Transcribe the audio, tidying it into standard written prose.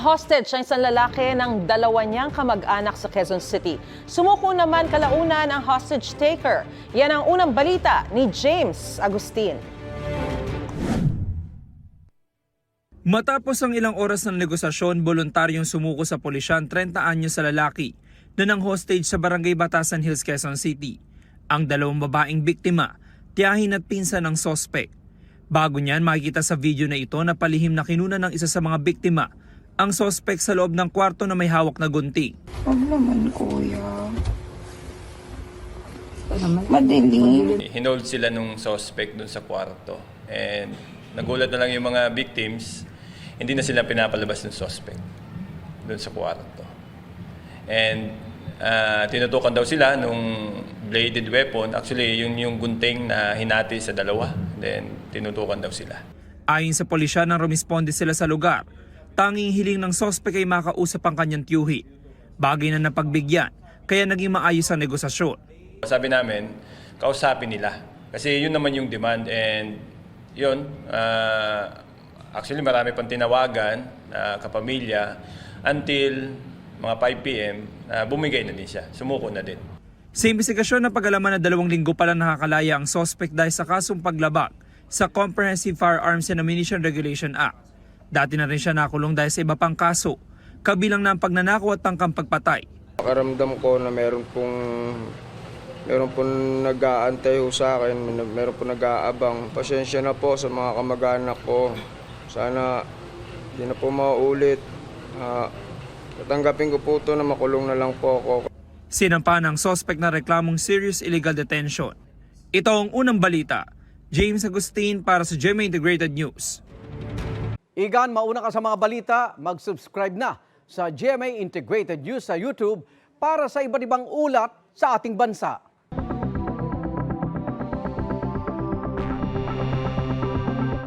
Na-hostage ang isang lalaki ng dalawa niyang kamag-anak sa Quezon City. Sumuko naman kalaunan ang hostage taker. Yan ang unang balita ni James Agustin. Matapos ang ilang oras ng negosasyon, voluntaryong sumuko sa pulisya ang 30 anyos sa lalaki na nang hostage sa Barangay Batasan Hills, Quezon City. Ang dalawang babaeng biktima, tiyahin at pinsan ng sospek. Bago niyan, makikita sa video na ito na palihim na kinuna ng isa sa mga biktima ang sospek sa loob ng kwarto na may hawak na gunting. Huwag naman, kuya. Madilim. Hinold sila nung suspect dun sa kwarto. And nagulat na lang yung mga victims, hindi na sila pinapalabas ng suspect dun sa kwarto. And tinutukan daw sila nung bladed weapon. Actually, yun yung gunting na hinati sa dalawa. Then tinutukan daw sila. Ayon sa pulisya, nang rumisponde sila sa lugar, tanging hiling ng sospek ay makausap ang kanyang tiyuhi. Bagay na napagbigyan, kaya naging maayos ang negosasyon. Sabi namin, kausapin nila. Kasi yun naman yung demand. And yun, actually marami pang tinawagan kapamilya until mga 5 p.m. Bumigay na din siya. Sumuko na din. Sa investigasyon na pag-alaman na 2 linggo pala nakakalaya ang sospek dahil sa kasong paglabag sa Comprehensive Firearms and Ammunition Regulation Act. Dati na rin siya nakulong dahil sa iba pang kaso, kabilang na ang pagnanakaw at tangkang pagpatay. Pakiramdam ko na meron pong nag-aantay ho sa akin, meron pong nag-aabang. Pasensya na po sa mga kamag-anak ko. Sana hindi na po maulit. Tatanggapin ko po ito na makulong na lang po ako. Sinampa ng sospek na reklamong serious illegal detention. Ito ang unang balita. James Agustin para sa GMA Integrated News. Igan, mauna ka sa mga balita, mag-subscribe na sa GMA Integrated News sa YouTube para sa iba't ibang ulat sa ating bansa.